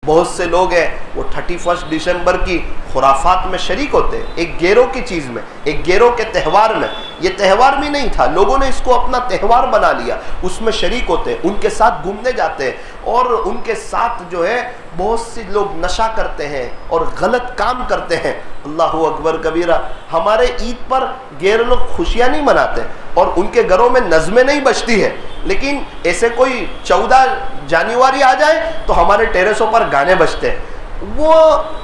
بہت سے لوگ ہیں وہ 31 دسمبر کی خرافات میں شریک ہوتے ہیں، ایک گیروں کی چیز میں، ایک گیروں کے تہوار میں۔ یہ تہوار بھی نہیں تھا، لوگوں نے اس کو اپنا تہوار بنا لیا، اس میں شریک ہوتے ہیں، ان کے ساتھ گھومنے جاتے ہیں، اور ان کے ساتھ جو ہے بہت سے لوگ نشہ کرتے ہیں اور غلط کام کرتے ہیں۔ اللہ اکبر کبیرہ۔ ہمارے عید پر غیر لوگ خوشیاں نہیں مناتے اور ان کے گھروں میں نظمیں نہیں بجتی ہے، لیکن ایسے کوئی 14 جنوری آ جائے تو ہمارے ٹیرسوں پر گانے بجتے ہیں۔ وہ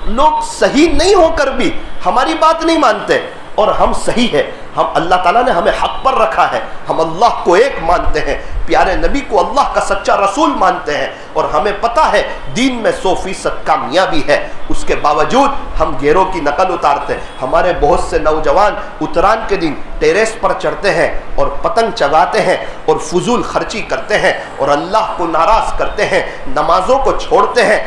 لوگ صحیح نہیں ہو کر بھی ہماری بات نہیں مانتے، اور ہم صحیح ہے، ہم اللہ تعالیٰ نے ہمیں حق پر رکھا ہے، ہم اللہ کو ایک مانتے ہیں، پیارے نبی کو اللہ کا سچا رسول مانتے ہیں، اور ہمیں پتہ ہے دین میں 100% کامیابی ہے، اس کے باوجود ہم گیروں کی نقل اتارتے ہیں۔ ہمارے بہت سے نوجوان اتران کے دن ٹیریس پر چڑھتے ہیں اور پتنگ چگاتے ہیں اور فضول خرچی کرتے ہیں اور اللہ کو ناراض کرتے ہیں، نمازوں کو چھوڑتے ہیں۔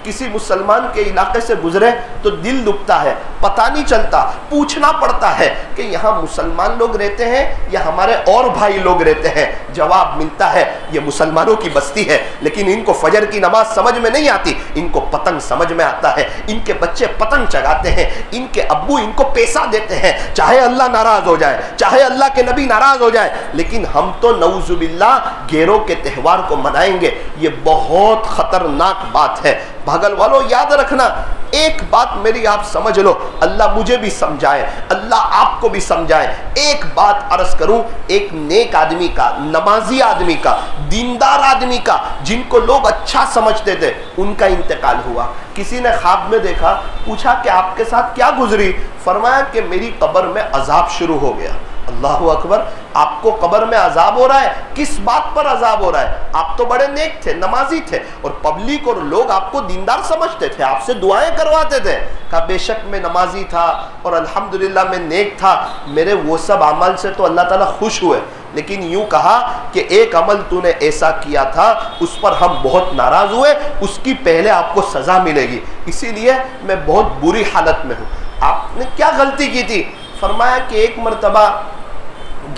کسی مسلمان کے علاقے سے گزرے تو دل دکھتا ہے، پتہ نہیں چلتا، پوچھنا پڑتا ہے کہ یہاں مسلمان لوگ رہتے ہیں یا ہمارے اور بھائی لوگ رہتے ہیں۔ جواب ملتا ہے یہ مسلمانوں کی بستی ہے، لیکن ان کو فجر کی نماز سمجھ میں نہیں آتی، ان کو پتنگ سمجھ میں آتا ہے، ان کے بچے پتنگ چگاتے ہیں، ان کے ابو ان کو پیسہ دیتے ہیں، چاہے اللہ ناراض ہو جائے، چاہے اللہ کے نبی ناراض ہو جائے، لیکن ہم تو نعوذ باللہ گیروں کے تہوار کو منائیں گے۔ یہ بہت خطرناک بات ہے۔ بھاگل والوں یاد رکھنا، ایک بات میری آپ سمجھ لو، اللہ مجھے بھی سمجھائے، اللہ آپ کو بھی سمجھائے۔ ایک بات عرض کروں، ایک نیک آدمی کا، نمازی آدمی کا، دیندار آدمی کا، جن کو لوگ اچھا سمجھتے تھے، ان کا انتقال ہوا۔ کسی نے خواب میں دیکھا، پوچھا کہ آپ کے ساتھ کیا گزری؟ فرمایا کہ میری قبر میں عذاب شروع ہو گیا۔ اللہ اکبر۔ آپ کو قبر میں عذاب ہو رہا ہے، کس بات پر عذاب ہو رہا ہے؟ آپ تو بڑے نیک تھے، نمازی تھے، اور پبلک اور لوگ آپ کو دیندار سمجھتے تھے، آپ سے دعائیں کرواتے تھے۔ کہا بے شک میں نمازی تھا اور الحمدللہ میں نیک تھا، میرے وہ سب عمل سے تو اللہ تعالیٰ خوش ہوئے، لیکن یوں کہا کہ ایک عمل تو نے ایسا کیا تھا اس پر ہم بہت ناراض ہوئے، اس کی پہلے آپ کو سزا ملے گی، اسی لیے میں بہت بری حالت میں ہوں۔ آپ نے کیا غلطی کی تھی؟ فرمایا کہ ایک مرتبہ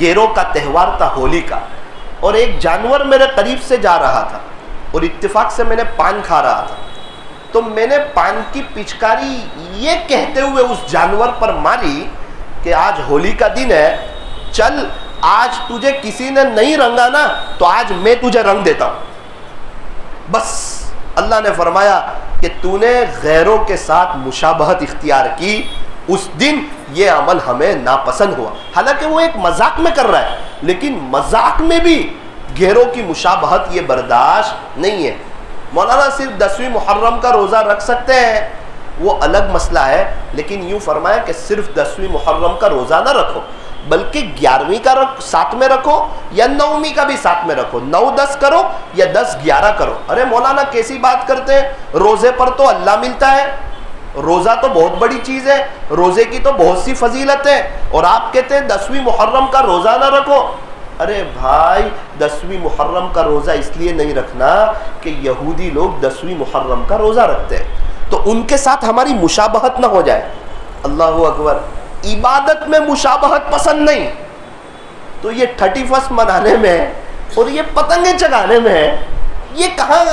گیروں کا تہوار تھا، ہولی کا، اور ایک جانور میرے قریب سے جا رہا تھا اور اتفاق سے میں نے پان کھا رہا تھا، تو میں نے پان کی پچکاری یہ کہتے ہوئے اس جانور پر ماری کہ آج ہولی کا دن ہے، چل آج تجھے کسی نے نہیں رنگا نا تو آج میں تجھے رنگ دیتا ہوں۔ بس اللہ نے فرمایا کہ تو نے غیروں کے ساتھ مشابہت اختیار کی، اس دن یہ عمل ہمیں ناپسند ہوا۔ حالانکہ وہ ایک مذاق میں کر رہا ہے، لیکن مذاق میں بھی غیروں کی مشابہت یہ برداشت نہیں ہے۔ مولانا صرف 10ویں محرم کا روزہ رکھ سکتے ہیں، وہ الگ مسئلہ ہے، لیکن یوں فرمایا کہ صرف 10ویں محرم کا روزہ نہ رکھو، بلکہ 11ویں کا ساتھ میں رکھو یا 9ویں کا بھی ساتھ میں رکھو، 9-10 کرو یا 10-11 کرو۔ ارے مولانا کیسی بات کرتے ہیں، روزے پر تو اللہ ملتا ہے، روزہ تو بہت بڑی چیز ہے، روزے کی تو بہت سی فضیلت ہے، اور آپ کہتے ہیں 10ویں محرم کا روزہ نہ رکھو۔ ارے بھائی 10ویں محرم کا روزہ اس لیے نہیں رکھنا کہ یہودی لوگ 10ویں محرم کا روزہ رکھتے ہیں، تو ان کے ساتھ ہماری مشابہت نہ ہو جائے۔ اللہ اکبر۔ عبادت میں مشابہت پسند نہیں، تو یہ 31 منانے میں اور یہ پتنگیں چگانے میں یہ کہاں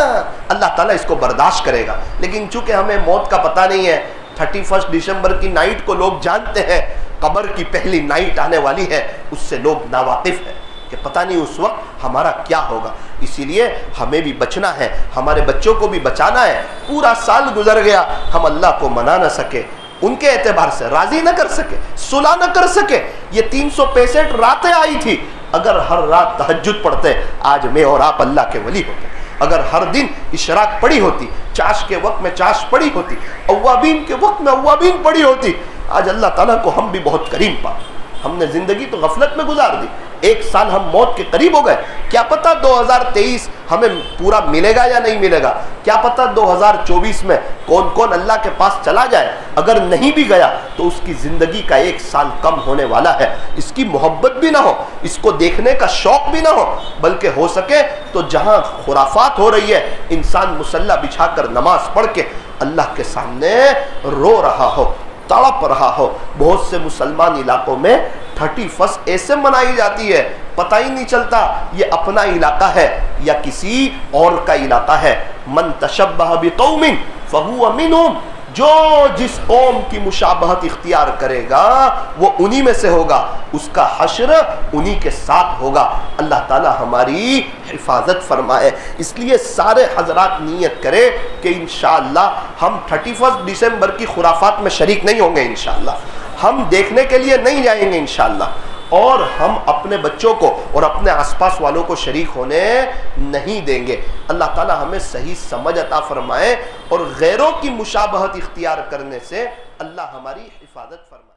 اللہ تعالیٰ اس کو برداشت کرے گا؟ لیکن چونکہ ہمیں موت کا پتہ نہیں ہے، 31 دسمبر کی نائٹ کو لوگ جانتے ہیں، قبر کی پہلی نائٹ آنے والی ہے، اس سے لوگ ناواقف ہیں کہ پتہ نہیں اس وقت ہمارا کیا ہوگا۔ اسی لیے ہمیں بھی بچنا ہے، ہمارے بچوں کو بھی بچانا ہے۔ پورا سال گزر گیا، ہم اللہ کو منا نہ سکے، ان کے اعتبار سے راضی نہ کر سکے، صلح نہ کر سکے۔ یہ 365 راتیں آئی تھی، اگر ہر رات تہجد پڑھتے آج میں اور آپ اللہ کے ولی ہوتے، اگر ہر دن اشراق پڑھی ہوتی، چاش کے وقت میں چاش پڑھی ہوتی، اوابین کے وقت میں اوابین پڑھی ہوتی، آج اللہ تعالیٰ کو ہم بھی بہت کریم پاتے۔ ہم نے زندگی تو غفلت میں گزار دی، 1 سال ہم موت کے قریب ہو گئے۔ کیا پتہ 2023 ہمیں پورا ملے گا یا نہیں ملے گا، کیا پتہ 2024 میں کون کون اللہ کے پاس چلا جائے۔ اگر نہیں بھی گیا تو اس کی زندگی کا 1 سال کم ہونے والا ہے، اس کی محبت بھی نہ ہو، اس کو دیکھنے کا شوق بھی نہ ہو، بلکہ ہو سکے تو جہاں خرافات ہو رہی ہے انسان مصلی بچھا کر نماز پڑھ کے اللہ کے سامنے رو رہا ہو، تڑپ رہا ہو۔ بہت سے مسلمان علاقوں میں 31 ایسے منائی جاتی ہے، پتہ ہی نہیں چلتا یہ اپنا علاقہ ہے یا کسی اور کا علاقہ ہے۔ من تشبہ بقوم فہو منہم، جو جس قوم کی مشابہت اختیار کرے گا وہ انہی میں سے ہوگا، اس کا حشر انہی کے ساتھ ہوگا۔ اللہ تعالی ہماری حفاظت فرمائے۔ اس لیے سارے حضرات نیت کریں کہ انشاءاللہ ہم 31 دسمبر کی خرافات میں شریک نہیں ہوں گے، انشاءاللہ ہم دیکھنے کے لیے نہیں جائیں گے انشاءاللہ، اور ہم اپنے بچوں کو اور اپنے آس پاس والوں کو شریک ہونے نہیں دیں گے۔ اللہ تعالی ہمیں صحیح سمجھ عطا فرمائے اور غیروں کی مشابہت اختیار کرنے سے اللہ ہماری حفاظت فرمائے۔